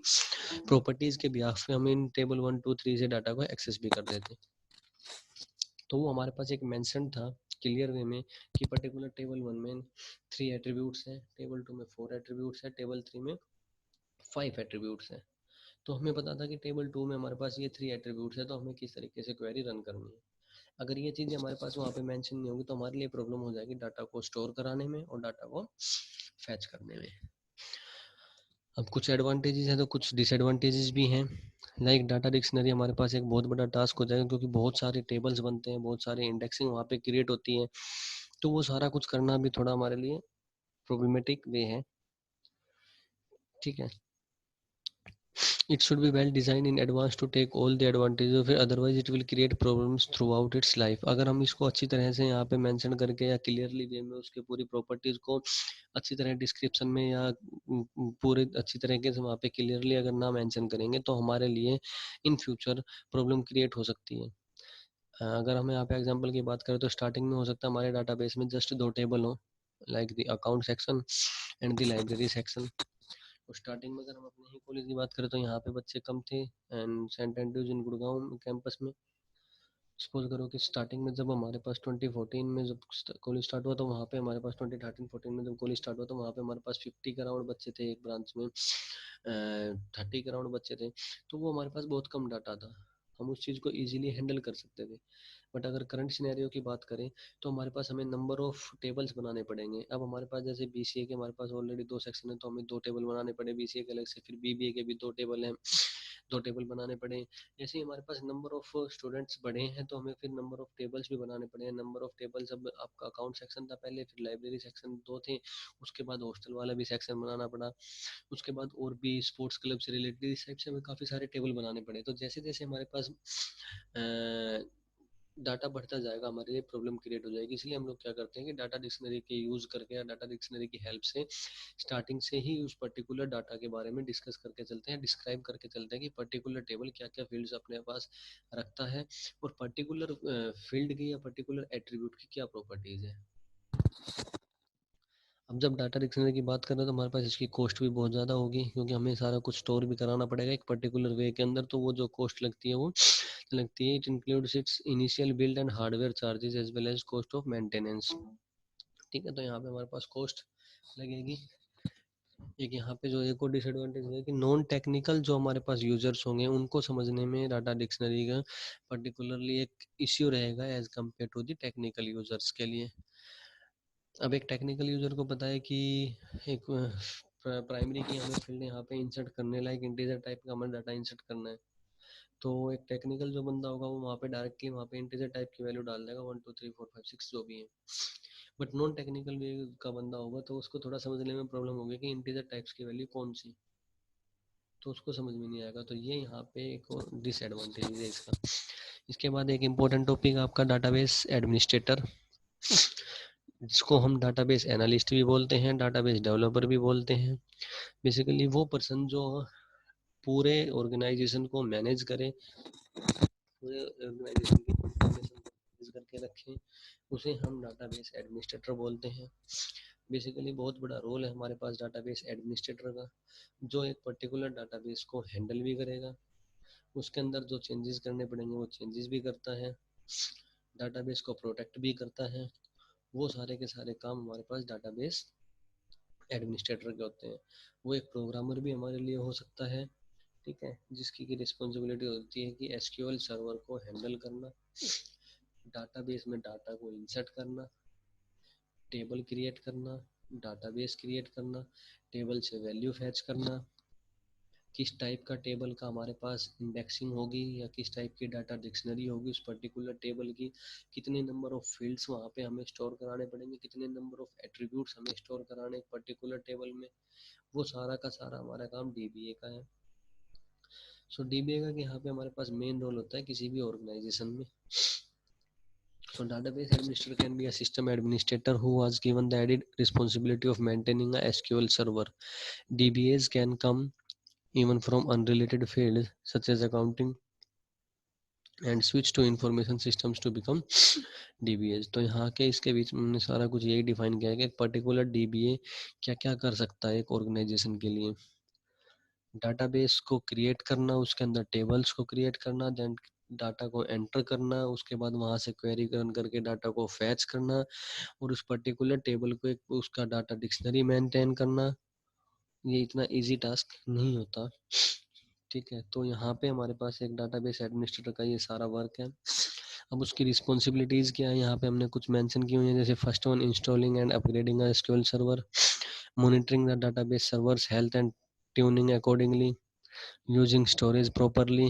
A: प्रॉपर्टीज के बिहाफ पे हम इन टेबल 1 2 3 से डाटा को एक्सेस भी करते थे। तो वो हमारे पास एक मेंशन था क्लियर वे में कि पर्टिकुलर टेबल 1 में 3 एट्रीब्यूट्स हैं, टेबल 2 में 4 एट्रीब्यूट्स हैं, टेबल 3 में 5 एट्रीब्यूट्स हैं। तो हमें पता था कि टेबल 2 में हमारे पास ये 3 एट्रीब्यूट्स है, तो हमें किस तरीके से क्वेरी रन करनी है। अगर ये चीज़ें हमारे पास वहाँ पे मेंशन नहीं होगी तो हमारे लिए प्रॉब्लम हो जाएगी डाटा को स्टोर कराने में और डाटा को फैच करने में। अब कुछ एडवांटेजेस हैं तो कुछ डिसएडवांटेजेस भी हैं। लाइक डाटा डिक्शनरी हमारे पास एक बहुत बड़ा टास्क हो जाएगा, क्योंकि बहुत सारे टेबल्स बनते हैं, बहुत सारे इंडेक्सिंग वहाँ पे क्रिएट होती है, तो वो सारा कुछ करना भी थोड़ा हमारे लिए प्रॉब्लमेटिक वे है। ठीक है, It should be well designed in advance to take all the advantages of it, otherwise it will create problems throughout its life. अगर हम इसको अच्छी तरह से यहाँ पे मेंशन करके या क्लियरली वे में उसके पूरी प्रॉपर्टीज को अच्छी तरह डिस्क्रिप्शन में या पूरे अच्छी तरीके से वहाँ पे क्लियरली अगर ना मेंशन करेंगे तो हमारे लिए इन फ्यूचर प्रॉब्लम क्रिएट हो सकती है। अगर हम यहाँ पे एग्जांपल की बात करें तो स्टार्टिंग में हो सकता है हमारे डाटाबेस में जस्ट 2 टेबल हो, like the account section and the library section. तो स्टार्टिंग में अगर हम अपने ही कॉलेज की बात करें तो यहाँ पे बच्चे कम थे and saint Andrews in Gurgaon campus में। सपोज करो कि स्टार्टिंग में जब हमारे पास 2014 में जब कॉलेज स्टार्ट हुआ तो वहाँ पे हमारे पास 2013-14 में जब कॉलेज स्टार्ट हुआ तो वहाँ पे हमारे पास 50 के अराउंड बच्चे थे एक ब्रांच में, 30 के अराउंड बच्चे थे। तो वो हमारे पास बहुत कम डाटा था, हम उस चीज़ को इजीली हैंडल कर सकते थे। बट अगर करंट सिनेरियो की बात करें तो हमारे पास हमें नंबर ऑफ टेबल्स बनाने पड़ेंगे। अब हमारे पास जैसे बीसीए के हमारे पास ऑलरेडी 2 सेक्शन है तो हमें 2 टेबल बनाने पड़े बीसीए के अलग से, फिर बीबीए के भी 2 टेबल हैं, 2 टेबल बनाने पड़े। जैसे ही हमारे पास नंबर ऑफ स्टूडेंट्स बढ़े हैं तो हमें फिर नंबर ऑफ टेबल्स भी बनाने पड़े हैं। नंबर ऑफ टेबल्स, अब आपका अकाउंट सेक्शन था पहले, फिर लाइब्रेरी सेक्शन 2 थे, उसके बाद हॉस्टल वाला भी सेक्शन बनाना पड़ा, उसके बाद और भी स्पोर्ट्स क्लब से रिलेटेड इस टाइप से हमें काफ़ी सारे टेबल बनाने पड़े। तो जैसे जैसे हमारे पास डाटा बढ़ता जाएगा हमारे लिए प्रॉब्लम क्रिएट हो जाएगी। इसलिए हम लोग क्या करते हैं कि डाटा डिक्शनरी के यूज़ करके या डाटा डिक्शनरी की हेल्प से स्टार्टिंग से ही उस पर्टिकुलर डाटा के बारे में डिस्कस करके चलते हैं, डिस्क्राइब करके चलते हैं कि पर्टिकुलर टेबल क्या क्या फील्ड्स अपने पास रखता है और पर्टिकुलर फील्ड की या पर्टिकुलर एट्रीब्यूट की क्या प्रॉपर्टीज़ है। अब जब डाटा डिक्शनरी की बात करें तो हमारे पास इसकी कॉस्ट भी बहुत ज़्यादा होगी क्योंकि हमें सारा कुछ स्टोर भी कराना पड़ेगा एक पर्टिकुलर वे के अंदर। तो वो जो कॉस्ट लगती है वो लगती है, it includes its initial build and hardware charges as well as cost of maintenance. ठीक है, तो यहाँ पे हमारे पास कॉस्ट लगेगी। एक यहाँ पे जो एक और डिसएडवांटेज है कि नॉन टेक्निकल जो हमारे पास यूजर्स होंगे उनको समझने में डाटा डिक्शनरी का पर्टिकुलरली एक इश्यू रहेगा as compare to the technical users के लिए। अब एक टेक्निकल यूजर को पता है कि एक प्राइमरी की हमें फील्ड यहाँ पे इंसर्ट करने लायक इंटीजर टाइप का हमें डाटा इंसर्ट करना है। तो एक टेक्निकल जो बंदा होगा वो वहाँ पे डायरेक्टली वहाँ पे इंटीजर टाइप की वैल्यू डाल देगा 1 2 3 4 5 6 जो भी है। बट नॉन टेक्निकल का बंदा होगा तो उसको थोड़ा समझने में प्रॉब्लम होगी कि इंटीजर टाइप्स की वैल्यू कौन सी, तो उसको समझ में नहीं आएगा। तो ये यहाँ पे एक और डिसएडवांटेज है इसका। इसके बाद एक इम्पोर्टेंट टॉपिक आपका डाटाबेस एडमिनिस्ट्रेटर, जिसको हम डाटाबेस एनालिस्ट भी बोलते हैं, डाटाबेस डेवलपर भी बोलते हैं। बेसिकली वो पर्सन जो पूरे ऑर्गेनाइजेशन को मैनेज करे, पूरे ऑर्गेनाइजेशन की इंफॉर्मेशन को मैनेज करके रखें, उसे हम डाटाबेस एडमिनिस्ट्रेटर बोलते हैं। बेसिकली बहुत बड़ा रोल है हमारे पास डाटाबेस एडमिनिस्ट्रेटर का, जो एक पर्टिकुलर डाटाबेस को हैंडल भी करेगा, उसके अंदर जो चेंजेस करने पड़ेंगे वो चेंजेस भी करता है, डाटाबेस को प्रोटेक्ट भी करता है। वो सारे के सारे काम हमारे पास डाटाबेस एडमिनिस्ट्रेटर के होते हैं। वो एक प्रोग्रामर भी हमारे लिए हो सकता है, ठीक है, जिसकी की रिस्पॉन्सिबिलिटी होती है कि एसक्यूएल सर्वर को हैंडल करना, डाटाबेस में डाटा को इंसर्ट करना, टेबल क्रिएट करना, डाटाबेस क्रिएट करना, टेबल से वैल्यू फैच करना, किस टाइप का टेबल का हमारे पास इंडेक्सिंग होगी या किस टाइप की डाटा डिक्शनरी होगी उस पर्टिकुलर टेबल की, कितने नंबर ऑफ फील्ड्स वहाँ पे हमें स्टोर कराने पड़ेंगे, कितने नंबर ऑफ एट्रीब्यूट्स हमें स्टोर कराने एक पर्टिकुलर टेबल में, वो सारा का सारा हमारा काम डीबीए का है। सो डीबीए का यहाँ पे हमारे पास मेन रोल होता है किसी भी ऑर्गेनाइजेशन में। So database administrator can be a system administrator who was given the added responsibility of maintaining a SQL server. DBAs can come even from unrelated fields such as accounting and switch to information systems to become DBAs। तो यहाँ के इसके बीच में हमने सारा कुछ यही डिफाइन किया है कि एक पर्टिकुलर DBA क्या क्या कर सकता है एक ऑर्गेनाइजेशन के लिए। डाटाबेस को क्रिएट करना, उसके अंदर टेबल्स को क्रिएट करना, देन डाटा को एंटर करना, उसके बाद वहाँ से क्वेरी रन करके डाटा को फैच करना और उस पर्टिकुलर टेबल को एक उसका डाटा डिक्शनरी मेंटेन करना। ये इतना इजी टास्क नहीं होता, ठीक है। तो यहाँ पे हमारे पास एक डाटाबेस एडमिनिस्ट्रेटर का ये सारा वर्क है। अब उसकी रिस्पॉन्सिबिलिटीज़ क्या है यहाँ पे हमने कुछ मेंशन की हुई है, जैसे first one installing and upgrading a SQL server, monitoring the database servers health and tuning accordingly, using storage properly,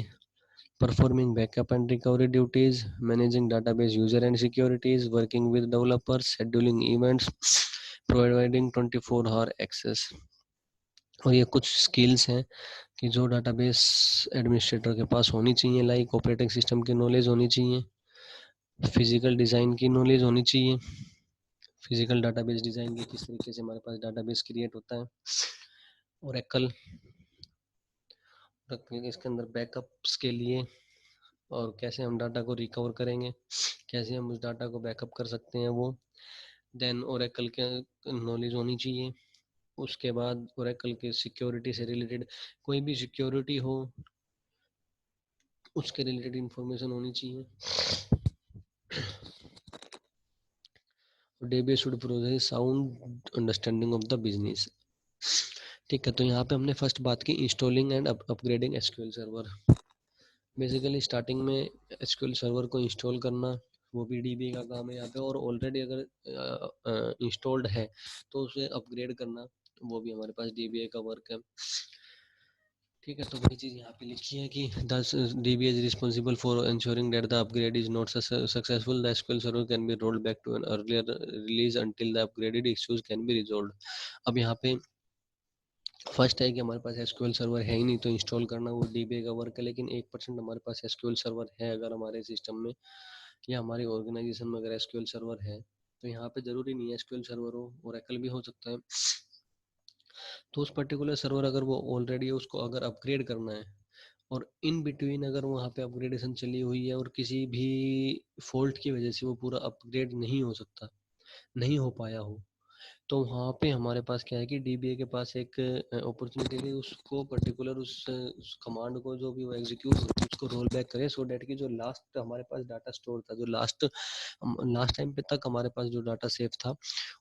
A: performing backup and recovery duties, managing database user and securities, working with developers, scheduling events, providing 24-hour access। और ये कुछ स्किल्स हैं कि जो डाटाबेस एडमिनिस्ट्रेटर के पास होनी चाहिए, लाइक ऑपरेटिंग सिस्टम की नॉलेज होनी चाहिए, फिजिकल डिज़ाइन की नॉलेज होनी चाहिए, फिजिकल डाटाबेस डिज़ाइन की किस तरीके से हमारे पास डाटाबेस क्रिएट होता है, ओरेकल इसके अंदर बैकअप्स के लिए, और कैसे हम डाटा को रिकवर करेंगे, कैसे हम उस डाटा को बैकअप कर सकते हैं वो। देन ओरेकल के नॉलेज होनी चाहिए। उसके बाद ओरेकल के सिक्योरिटी से रिलेटेड कोई भी सिक्योरिटी हो उसके रिलेटेड इंफॉर्मेशन होनी चाहिए। Database should provide sound understanding of the business. ठीक है, तो यहाँ पे हमने फर्स्ट बात की installing and upgrading SQL server. Basically starting में एसक्यूएल सर्वर को इंस्टॉल करना वो भी डीबी का काम है यहाँ पे, और ऑलरेडी अगर इंस्टॉल्ड है तो उसे अपग्रेड करना वो भी हमारे पास डीबीए का वर्क है। ठीक है, तो वही चीज़ यहाँ पे लिखी है कि DBA is responsible for ensuring that the upgrade is not successful. The SQL server can be rolled back to an earlier release until the upgraded issues can be resolved. अब यहाँ पे फर्स्ट है कि हमारे पास एसक्यूएल सर्वर है ही नहीं, तो इंस्टॉल करना वो डीबीए का वर्क है, लेकिन 1% हमारे पास एसक्यूएल सर्वर है अगर हमारे सिस्टम में या हमारी ऑर्गेनाइजेशन में अगर एसक्यूएल सर्वर है, तो यहाँ पे ज़रूरी नहीं है एसक्यूएल सर्वर हो, ओरेकल भी हो सकता है। तो उस पर्टिकुलर सर्वर अगर वो ऑलरेडी है उसको अगर अपग्रेड करना है, और इन बिटवीन अगर वहाँ पे अपग्रेडेशन चली हुई है और किसी भी फॉल्ट की वजह से वो पूरा अपग्रेड नहीं हो सकता, नहीं हो पाया हो, तो वहाँ पे हमारे पास क्या है कि डीबीए के पास एक अपॉर्चुनिटी है उसको पर्टिकुलर उस कमांड को जो भी वो एग्जीक्यूट होती है उसको रोल बैक करे, सो डैट कि जो लास्ट हमारे पास डाटा स्टोर था, जो लास्ट टाइम पे तक हमारे पास जो डाटा सेव था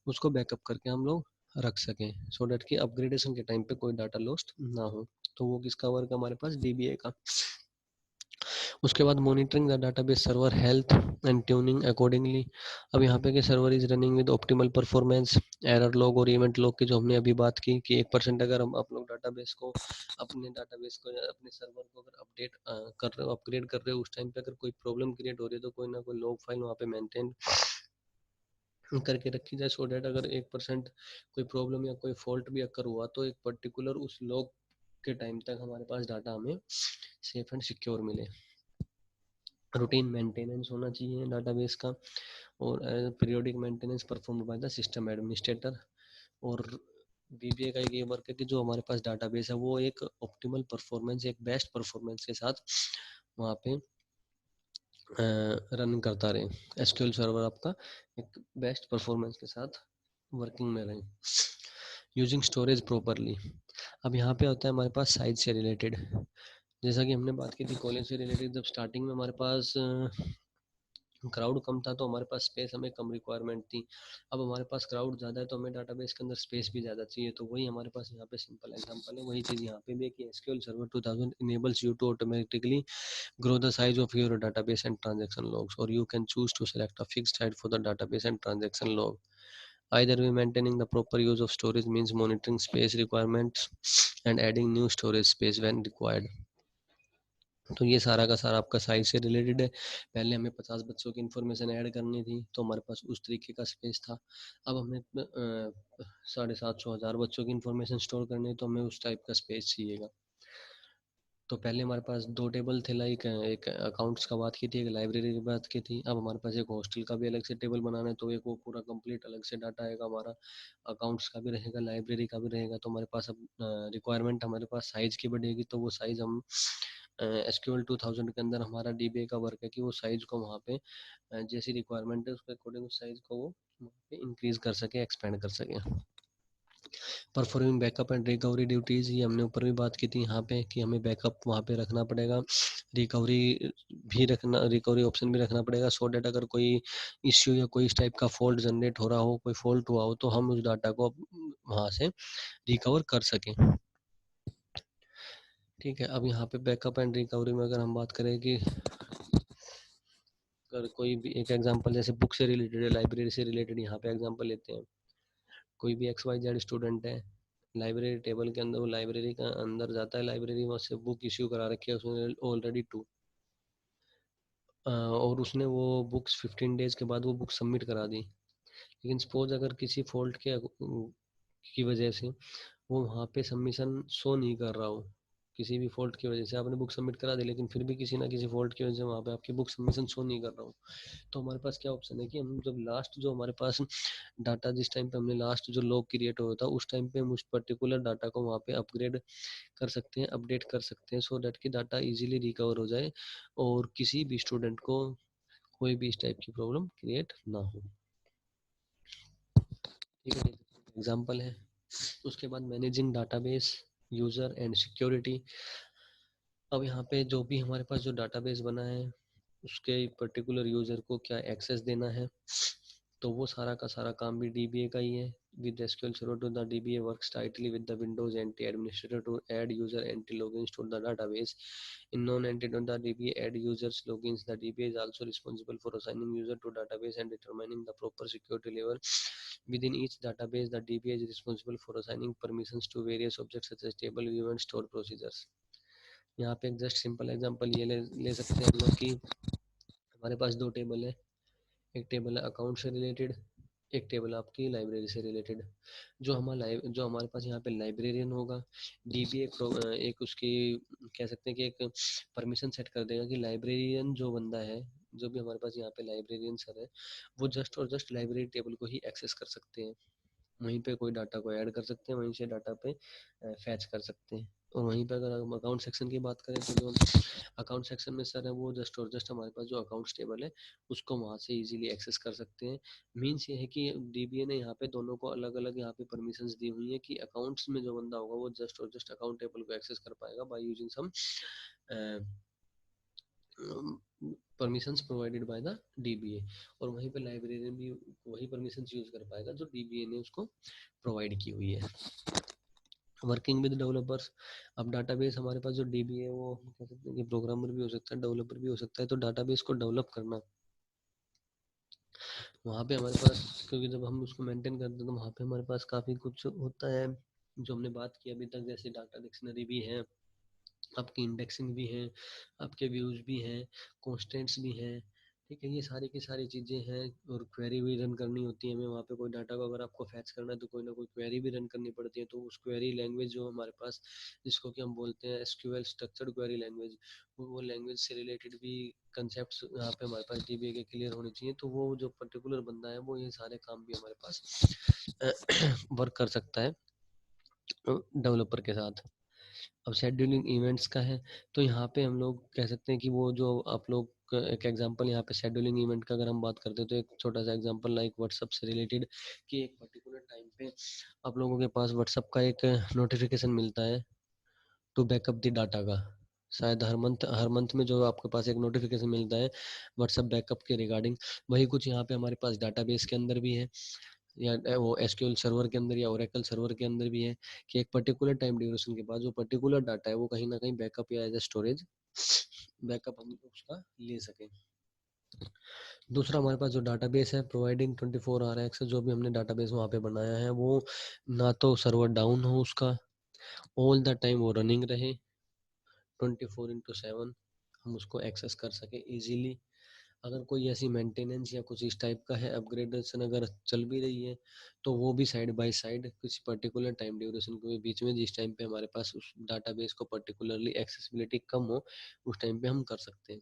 A: उसको बैकअप करके हम लोग रख सकें, सो डैट कि अपग्रेडेशन के टाइम पे कोई डाटा लॉस्ट ना हो। तो वो किसका वर्क है हमारे पास डीबीए का। उसके बाद monitoring the database server health and tuning accordingly. अब यहाँ पे कि server is running with optimal performance, error log और इवेंट लॉग की जो हमने अभी बात की कि 1% अगर हम अपलोड डाटाबेस को या अपने सर्वर को अगर अपडेट कर रहे हो, अपग्रेड कर रहे हो, उस टाइम पे अगर कोई प्रॉब्लम क्रिएट हो रही है तो कोई ना कोई लॉग फाइल वहाँ पे मेंटेन करके रखी जाए, सो डैट अगर 1% कोई प्रॉब्लम या कोई फॉल्ट भी अकर हुआ तो एक पर्टिकुलर उस लॉग के टाइम तक हमारे पास डाटा हमें सेफ एंड सिक्योर मिले। रूटीन मेंटेनेंस होना चाहिए डाटाबेस का, और periodic maintenance performed by the system administrator. और बीबीए का एक ये वर्क है कि जो हमारे पास डाटाबेस है वो एक ऑप्टिमल परफॉर्मेंस, एक बेस्ट परफॉर्मेंस के साथ वहाँ पे रन करता रहे। एसक्यूएल सर्वर आपका एक बेस्ट परफॉर्मेंस के साथ वर्किंग में रहे। Using storage properly. अब यहाँ पे होता है हमारे पास साइज से रिलेटेड, जैसा कि हमने बात की थी कॉलेज से रिलेटेड, जब स्टार्टिंग में हमारे पास क्राउड कम था तो हमारे पास स्पेस हमें कम रिक्वायरमेंट थी। अब हमारे पास क्राउड ज़्यादा है तो हमें डाटाबेस के अंदर स्पेस भी ज़्यादा चाहिए, तो वही हमारे पास यहाँ पे सिंपल एग्जांपल है। वही चीज़ यहाँ पे भी है कि SQL server 2000 enables you to automatically grow the size of your database and transaction logs, or you can choose to select a fixed height for the database and transaction log. Either way, maintaining the proper use of storage means monitoring space requirements and adding new storage space when required. तो ये सारा का सारा आपका साइज से रिलेटेड है। पहले हमें 50 बच्चों की इन्फॉर्मेशन ऐड करनी थी तो हमारे पास उस तरीके का स्पेस था। अब हमें 750 बच्चों की इन्फॉर्मेशन स्टोर करनी है तो हमें उस टाइप का स्पेस चाहिएगा। तो पहले हमारे पास 2 टेबल थे, लाइक एक अकाउंट्स का बात की थी, एक लाइब्रेरी की बात की थी। अब हमारे पास एक हॉस्टल का भी अलग से टेबल बनाना है तो एक वो पूरा कंप्लीट अलग से डाटा आएगा हमारा, अकाउंट्स का भी रहेगा, लाइब्रेरी का भी रहेगा। तो हमारे पास अब रिक्वायरमेंट हमारे पास साइज़ की बढ़ेगी, तो वो साइज़ हम एसक्यूएल 2000 के अंदर हमारा डीबीए का वर्क है कि वो साइज़ को वहाँ पे जैसी रिक्वायरमेंट है उसके अकॉर्डिंग उस साइज़ को वो वहाँ पे इंक्रीज़ कर सके, एक्सपेंड कर सके। Performing backup and recovery duties, ये हमने ऊपर भी बात की थी यहाँ पे कि हमें बैकअप वहाँ पे रखना पड़ेगा, रिकवरी ऑप्शन भी रखना पड़ेगा, सो डैट अगर कोई इश्यू या कोई इस टाइप का फॉल्ट जनरेट हो रहा हो, कोई फॉल्ट हुआ हो तो हम उस डाटा को वहाँ से रिकवर कर सकें। ठीक है, अब यहाँ पे बैकअप एंड रिकवरी में अगर हम बात करें कि अगर कोई भी एक एग्जांपल जैसे बुक से रिलेटेड है, लाइब्रेरी से रिलेटेड यहाँ पे एग्जांपल लेते हैं। कोई भी XYZ स्टूडेंट है, लाइब्रेरी टेबल के अंदर वो लाइब्रेरी का अंदर जाता है, लाइब्रेरी में से बुक इश्यू करा रखी है उसने ऑलरेडी 2, और उसने वो बुक्स 15 डेज के बाद वो बुक सबमिट करा दी। लेकिन सपोज अगर किसी फॉल्ट की वजह से वो वहाँ पे सबमिशन शो नहीं कर रहा हो, किसी भी फॉल्ट की वजह से आपने बुक सबमिट करा दी लेकिन फिर भी किसी ना किसी फॉल्ट की वजह से वहाँ पे आपकी बुक सबमिशन शो नहीं कर रहा हो, तो हमारे पास क्या ऑप्शन है कि हम जब लास्ट जो हमारे पास डाटा जिस टाइम पे हमने लास्ट जो लॉग क्रिएट हुआ था उस टाइम पे हम उस पर्टिकुलर डाटा को वहाँ पे अपग्रेड कर सकते हैं, अपडेट कर सकते हैं, सो दैट कि डाटा इजीली रिकवर हो जाए और किसी भी स्टूडेंट को कोई भी इस टाइप की प्रॉब्लम क्रिएट ना हो। ठीक है, एग्जाम्पल है। उसके बाद managing database user and security. अब यहाँ पे जो भी हमारे पास जो डाटाबेस बना है उसके पर्टिकुलर यूजर को क्या एक्सेस देना है, तो वो सारा का सारा काम भी डीबीए का ही है। With SQL server to the DBA works tightly with the Windows NT administrator to add user NT logins to the database in non NT to the DBA add users logins. The DBA is also responsible for assigning user to database and determining the proper security level within each database. The DBA is responsible for assigning permissions to various objects such as table, view and store procedures. यहाँ पे एक जस्ट सिंपल एग्जांपल ये ले सकते हैं हम लोग कि हमारे पास दो टेबल है, एक टेबल है अकाउंट से रिलेटेड, एक टेबल आपकी लाइब्रेरी से रिलेटेड। जो हमारे पास यहाँ पे लाइब्रेरियन होगा, डीबी एक उसकी कह सकते हैं कि एक परमिशन सेट कर देगा कि लाइब्रेरियन जो बंदा है, जो भी हमारे पास यहाँ पे लाइब्रेरियन सर है, वो जस्ट और जस्ट लाइब्रेरी टेबल को ही एक्सेस कर सकते हैं, वहीं पे कोई डाटा को ऐड कर सकते हैं, वहीं से डाटा पे फैच कर सकते हैं। और वहीं पे अगर हम अकाउंट सेक्शन की बात करें तो जो अकाउंट सेक्शन में सर है वो जस्ट और जस्ट हमारे पास जो अकाउंट्स टेबल है उसको वहाँ से इजीली एक्सेस कर सकते हैं। मीन्स ये है कि डीबीए ने यहाँ पे दोनों को अलग अलग यहाँ पे परमिशंस दी हुई है कि अकाउंट्स में जो बंदा होगा वो जस्ट और जस्ट अकाउंट टेबल को एक्सेस कर पाएगा by using some permissions provided by the DBA, और वहीं पे लाइब्रेरियन भी वही परमिशंस यूज कर पाएगा जो डीबीए ने उसको प्रोवाइड की हुई है। Working with developers. अब डाटाबेस हमारे पास जो डीबी है वो हम कह सकते हैं कि प्रोग्रामर भी हो सकता है, डेवलपर भी हो सकता है, तो डाटाबेस को डेवलप करना वहाँ पे हमारे पास, क्योंकि जब हम उसको मेंटेन करते हैं तो वहाँ पे हमारे पास काफ़ी कुछ होता है जो हमने बात की अभी तक, जैसे डाटा डिक्शनरी भी है, आपकी इंडेक्सिंग भी है, आपके व्यूज भी हैं, कॉन्स्टेंट्स भी हैं। ठीक है, ये सारी की सारी चीज़ें हैं, और क्वेरी भी रन करनी होती है हमें वहाँ पे। कोई डाटा को अगर आपको फैच करना है तो कोई ना कोई क्वेरी भी रन करनी पड़ती है, तो उस क्वेरी लैंग्वेज जो हमारे पास, जिसको कि हम बोलते हैं एसक्यूएल स्ट्रक्चर्ड क्वेरी लैंग्वेज, वो लैंग्वेज से रिलेटेड भी कंसेप्ट यहाँ पे हमारे पास डीबीए के क्लियर होने चाहिए, तो वो जो पर्टिकुलर बंदा है वो ये सारे काम भी हमारे पास वर्क कर सकता है डेवलपर के साथ। अब शेड्यूलिंग इवेंट्स का है, तो यहाँ पे हम लोग कह सकते हैं कि वो जो आप लोग एक एग्जांपल यहाँ पे शेड्यूलिंग इवेंट का अगर हम बात करते हैं तो एक छोटा सा एग्जांपल लाइक व्हाट्सएप से रिलेटेड, कि एक पर्टिकुलर टाइम पे आप लोगों के पास व्हाट्सएप का एक नोटिफिकेशन मिलता है टू बैकअप द डाटा का। शायद हर मंथ में जो आपके पास एक नोटिफिकेशन मिलता है व्हाट्सएप बैकअप के रिगार्डिंग, वही कुछ यहाँ पे हमारे पास डाटाबेस के अंदर भी है, या वो एसक्यूएल सर्वर के अंदर या ओरेकल सर्वर के अंदर भी है, कि एक पर्टिकुलर टाइम ड्यूरेशन के बाद जो पर्टिकुलर डाटा है वो कहीं ना कहीं बैकअप या एज ए स्टोरेज बैकअप हम उसका ले सकें। दूसरा हमारे पास जो डाटाबेस है प्रोवाइडिंग 24 आवर एक्सेस, जो भी हमने डाटाबेस वहाँ पे बनाया है वो ना तो सर्वर डाउन हो उसका, ऑल द टाइम वो रनिंग रहे 24/7, हम उसको एक्सेस कर सके इजीली। अगर कोई ऐसी मेंटेनेंस या कुछ इस टाइप का है, अपग्रेडेशन अगर चल भी रही है, तो वो भी साइड बाय साइड कुछ पर्टिकुलर टाइम ड्यूरेशन के बीच में, जिस टाइम पे हमारे पास उस डाटाबेस को पर्टिकुलरली एक्सेसिबिलिटी कम हो उस टाइम पे हम कर सकते हैं।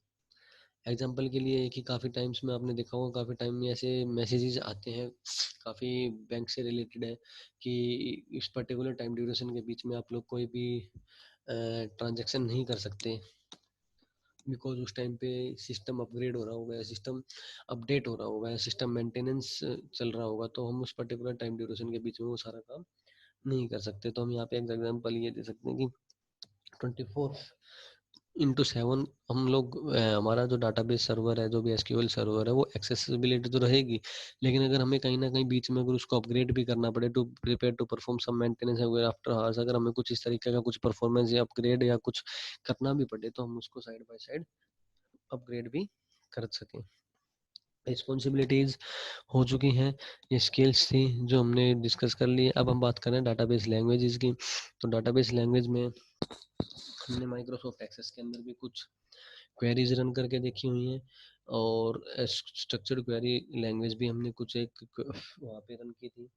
A: एग्जांपल के लिए कि काफ़ी टाइम्स में आपने देखा होगा, काफ़ी टाइम में ऐसे मैसेजेस आते हैं काफ़ी बैंक से रिलेटेड है कि इस पर्टिकुलर टाइम ड्यूरेशन के बीच में आप लोग कोई भी ट्रांजेक्शन नहीं कर सकते, बिकॉज उस टाइम पे सिस्टम अपग्रेड हो रहा होगा या सिस्टम अपडेट हो रहा होगा या सिस्टम मेंटेनेंस चल रहा होगा, तो हम उस पर्टिकुलर टाइम ड्यूरेशन के बीच में वो सारा काम नहीं कर सकते। तो हम यहाँ पे एक एग्जांपल ये दे सकते हैं कि 24/7 हम लोग हमारा जो डाटाबेस सर्वर है, जो भी एसक्यूएल सर्वर है, वो एक्सेसिबिलिटी तो रहेगी, लेकिन अगर हमें कहीं ना कहीं बीच में अगर उसको अपग्रेड भी करना पड़े to prepare to perform some maintenance वगैरह आफ्टर हार्स, अगर हमें कुछ इस तरीके का कुछ परफॉर्मेंस या अपग्रेड या कुछ करना भी पड़े, तो हम उसको साइड बाय साइड अपग्रेड भी कर सकें। रिस्पॉन्सिबिलिटीज हो चुकी हैं, ये स्किल्स थी जो हमने डिस्कस कर ली। अब हम बात करें डाटाबेस लैंग्वेजेस की, तो डाटाबेस लैंग्वेज में हमने माइक्रोसॉफ्ट एक्सेस के अंदर भी कुछ क्वेरीज रन करके देखी हुई हैं, और स्ट्रक्चर्ड क्वेरी लैंग्वेज भी हमने कुछ एक वहाँ पे रन की थी।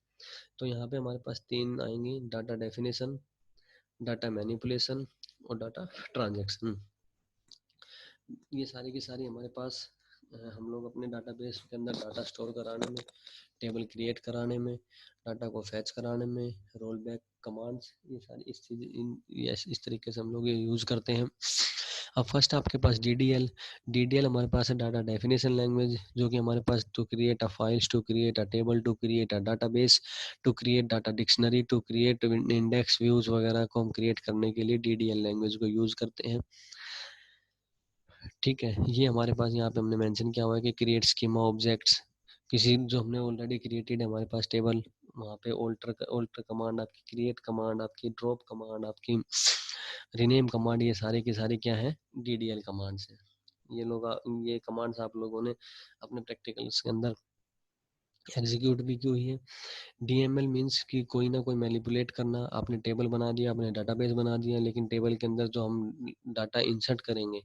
A: तो यहाँ पे हमारे पास 3 आएंगी, डाटा डेफिनेशन, डाटा मैनिपुलेशन और डाटा ट्रांजैक्शन। ये सारी की सारी हमारे पास हम लोग अपने डाटाबेस के अंदर डाटा स्टोर कराने में, टेबल क्रिएट कराने में, डाटा को फैच कराने में, रोल बैक कमांड्स, ये सारी इस चीज़ इस तरीके से हम लोग ये यूज़ करते हैं। अब फर्स्ट आपके पास DDL हमारे पास है डाटा डेफिनेशन लैंग्वेज, जो कि हमारे पास to create a files, to create a table, to create a database, to create data dictionary, to create index views वगैरह को हम क्रिएट करने के लिए DDL लैंग्वेज को यूज़ करते हैं। ठीक है, ये हमारे पास यहाँ पे हमने मेंशन किया हुआ है कि क्रिएट स्कीमा ऑब्जेक्ट्स, किसी जो हमने ऑलरेडी क्रिएटेड है हमारे पास टेबल, वहाँ पे ऑल्टर कमांड, आपकी क्रिएट कमांड, आपकी ड्रॉप कमांड, आपकी रीनेम कमांड, ये सारे की सारी क्या है, DDL कमांड्स है। ये कमांड्स आप लोगों ने अपने प्रैक्टिकल्स के अंदर एग्जीक्यूट भी की हुई है। DML मीन्स कि कोई ना कोई मैनिपुलेट करना, आपने टेबल बना दिया, आपने डाटाबेस बना दिया, लेकिन टेबल के अंदर जो हम डाटा इंसर्ट करेंगे,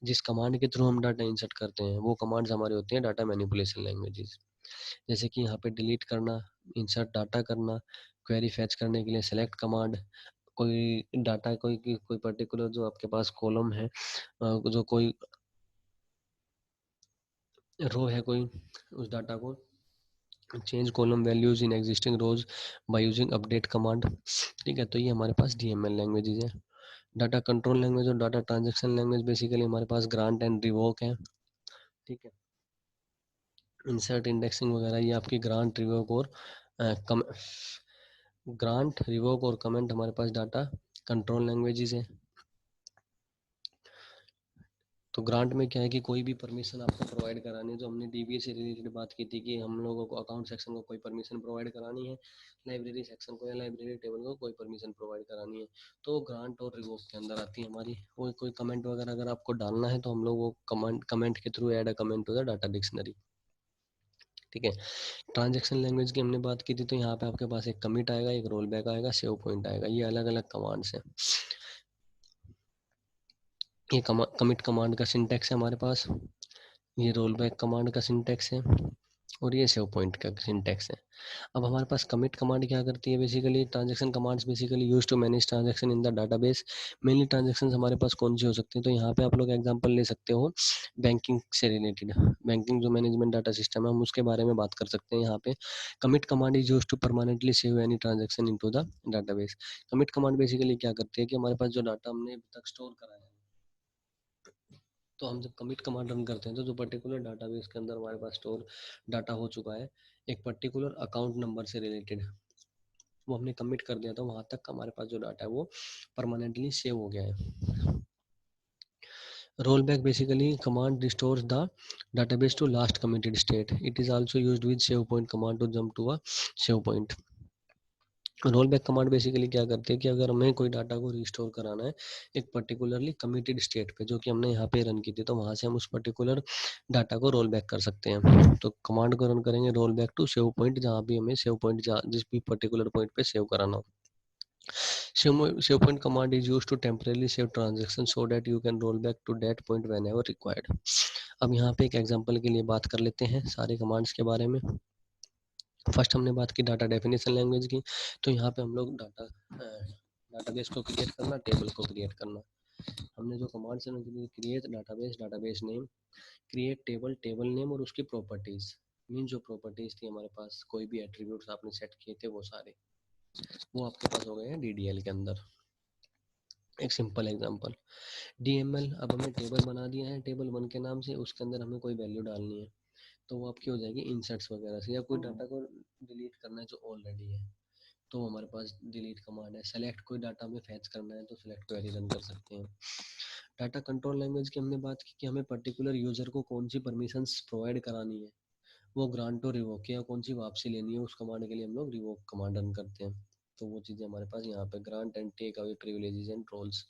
A: जिस कमांड के थ्रू हम डाटा इंसर्ट करते हैं, वो कमांड्स हमारे होते हैं डाटा मैनिपुलेशन लैंग्वेजेस। जैसे कि यहाँ पे डिलीट करना, इंसर्ट डाटा करना, क्वेरी फैच करने के लिए सेलेक्ट कमांड, कोई डाटा कोई पर्टिकुलर जो आपके पास कॉलम है, जो कोई रो है कोई, उस डाटा को change column values in existing rows by using update command. ठीक है, तो ये हमारे पास DML लैंग्वेजेस है। डाटा कंट्रोल लैंग्वेज और डाटा ट्रांजैक्शन लैंग्वेज बेसिकली हमारे पास ग्रांट एंड रिवोक है। ठीक है, इंसर्ट इंडेक्सिंग वगैरह ये आपकी ग्रांट रिवोक और कमेंट हमारे पास डाटा कंट्रोल लैंग्वेजेस है। तो ग्रांट में क्या है कि कोई भी परमिशन आपको प्रोवाइड करानी है, जो हमने DBA से रिलेटेड बात की थी कि हम लोगों को अकाउंट सेक्शन को कोई परमिशन प्रोवाइड करानी है, लाइब्रेरी सेक्शन को या लाइब्रेरी टेबल को कोई परमिशन प्रोवाइड करानी है, तो ग्रांट और रिवोक के अंदर आती है हमारी। कोई कमेंट वगैरह अगर आपको डालना है तो हम लोग वो कमेंट के through add a comment to the data dictionary. ठीक है, ट्रांजैक्शन लैंग्वेज की हमने बात की थी, तो यहाँ पे आपके पास एक कमिट आएगा, एक रोल बैक आएगा, सेव पॉइंट आएगा, ये अलग अलग कमांड्स हैं। ये कमिट कमांड का सिंटैक्स है हमारे पास, ये रोल बैक कमांड का सिंटैक्स है, और ये सेव पॉइंट का सिंटैक्स है। अब हमारे पास कमिट कमांड क्या करती है, basically transaction commands basically use to manage transaction in the database. Mainly transaction हमारे पास कौन सी हो सकती है, तो यहाँ पे आप लोग एग्जांपल ले सकते हो बैंकिंग से रिलेटेड, बैंकिंग जो मैनेजमेंट डाटा सिस्टम है हम उसके बारे में बात कर सकते हैं। यहाँ पे commit command is use to permanently save any transaction into the database. Commit command basically क्या करती है कि हमारे पास जो डाटा हमने अभी तक स्टोर करा है, तो हम जब कमिट कमांड रन करते हैं तो जो पर्टिकुलर डाटाबेस के अंदर हमारे पास स्टोर डाटा हो चुका है एक पर्टिकुलर अकाउंट नंबर से रिलेटेड, वो हमने कमिट कर दिया था, वहां तक का हमारे पास जो डाटा है वो परमानेंटली सेव हो गया है। Roll back basically command restores the database to last committed state. It is also used with save point command to jump to a save point. Roll back command basically क्या करती है कि अगर हमें कोई डाटा को रिस्टोर कराना है एक पर्टिकुलरली कमिटेड स्टेट पे, जो कि हमने यहाँ पे रन की थी, तो वहां से हम उस पर्टिकुलर डाटा को रोल बैक कर सकते हैं। तो कमांड को रन करेंगे roll back to save point, जहाँ भी हमें सेव पॉइंट जिस भी पर्टिकुलर पॉइंट पे सेव कराना हो। Save point command is used to temporarily save transaction so that you can roll back to that point whenever required. अब यहाँ पे एक एग्जांपल के लिए बात कर लेते हैं सारे कमांड्स के बारे में। फर्स्ट हमने बात की डाटा डेफिनेशन लैंग्वेज की, तो यहाँ पे हम लोग डाटाबेस को क्रिएट करना, टेबल को क्रिएट करना, हमने जो कमांड्स हैं create database, database name, create table, table name और उसकी प्रॉपर्टीज, मीन जो प्रॉपर्टीज थी हमारे पास, कोई भी एट्रीब्यूट्स आपने सेट किए थे वो सारे वो आपके पास हो गए हैं DDL के अंदर। एक सिंपल एग्जांपल DML, अब हमें टेबल बना दिया है टेबल 1 के नाम से, उसके अंदर हमें कोई वैल्यू डालनी है, तो वो आपकी हो जाएगी इंसर्ट्स वगैरह से, या कोई डाटा को डिलीट करना है जो ऑलरेडी है तो हमारे पास डिलीट कमांड है। सेलेक्ट कोई डाटा हमें फैच करना है तो सेलेक्ट क्वेरी रन कर सकते हैं। डाटा कंट्रोल लैंग्वेज की हमने बात की कि हमें पर्टिकुलर यूजर को कौन सी परमिशंस प्रोवाइड करानी है, वो ग्रांट और रिवोक, या कौन सी वापसी लेनी है, उस कमांड के लिए हम लोग रिवोक कमांड रन करते हैं। तो वो चीज़ें हमारे पास यहाँ पे grant and take away privileges and roles.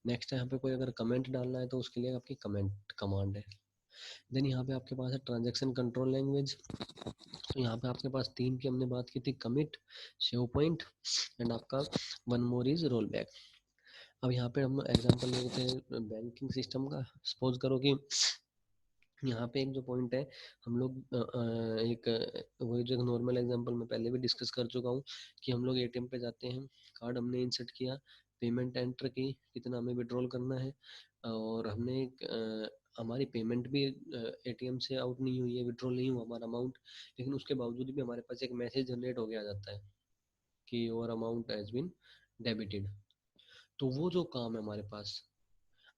A: Next यहाँ पे कोई अगर कमेंट डालना है तो उसके लिए आपकी कमेंट कमांड है। देन यहाँ पे आपके पास है ट्रांजैक्शन कंट्रोल लैंग्वेज, तो यहाँ पे आपके पास 3 की हमने बात की थी, कमिट, सेव पॉइंट एंड आपका one more is roll back. अब यहाँ पे हम एग्जांपल ले लेते हैं बैंकिंग सिस्टम का। सपोज करो कि यहाँ पे एक जो पॉइंट है, हम लोग एक वही जो नॉर्मल एग्जांपल मैं पहले भी डिस्कस कर चुका हूँ कि हम लोग एटीएम पे जाते हैं, कार्ड हमने इंसर्ट किया, पेमेंट एंटर की, कितना हमें विड्रॉल करना है, और हमने हमारी पेमेंट भी एटीएम से आउट नहीं हुई है, विड्रॉल नहीं हुआ हमारा अमाउंट, लेकिन उसके बावजूद भी हमारे पास एक मैसेज जनरेट हो गया जाता है कि your amount has been debited. तो वो जो काम है हमारे पास,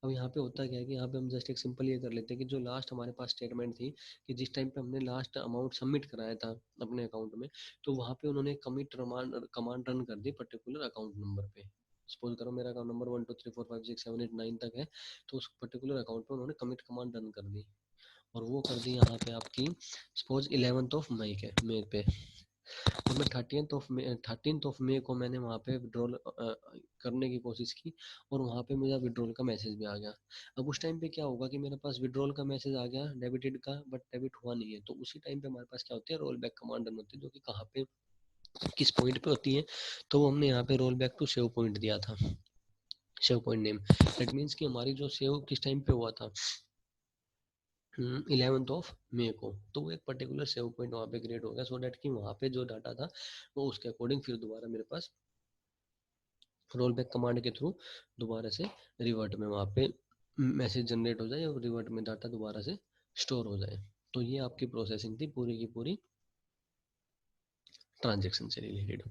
A: अब यहाँ पे होता क्या है कि यहाँ पे हम जस्ट एक सिंपल ये कर लेते हैं कि जो लास्ट हमारे पास स्टेटमेंट थी कि जिस टाइम पे हमने लास्ट अमाउंट सबमिट कराया था अपने अकाउंट में, तो वहाँ पे उन्होंने कमिट कमांड रन कर दी पर्टिकुलर अकाउंट नंबर पे। सपोज करो मेरा अकाउंट नंबर 1 2 3 4 5 6 7 8 9 तक है, तो उस पर्टिकुलर अकाउंट पे उन्होंने कमिट कमांड रन कर दी, और वो कर दी यहाँ पे आपकी सपोज 11 मई पे, और मैं 13 मई को मैंने वहाँ पे विड्रॉल करने की कोशिश की, और वहाँ पे मुझे विड्रॉल का मैसेज भी आ गया। अब उस टाइम पे क्या होगा कि मेरे पास विड्रॉल का मैसेज आ गया डेबिटेड का, बट डेबिट हुआ नहीं है, तो उसी टाइम पे हमारे पास क्या होती है, रोल बैक कमांड रन होती है, जो कि कहाँ पे किस पॉइंट पे होती है, तो हमने यहाँ पे roll back to save point दिया था, save point name. That means कि हमारी जो सेव किस टाइम पे हुआ था, 11 मई को, तो वो एक पर्टिकुलर सेव पॉइंट वहाँ पे क्रिएट हो गया, सो डैट कि वहाँ पे जो डाटा था वो उसके अकॉर्डिंग फिर दोबारा मेरे पास रोल बैक कमांड के थ्रू दोबारा से रिवर्ट में वहाँ पे मैसेज जनरेट हो जाए और रिवर्ट में डाटा दोबारा से स्टोर हो जाए। तो ये आपकी प्रोसेसिंग थी पूरी की पूरी ट्रांजेक्शन से रिलेटेड।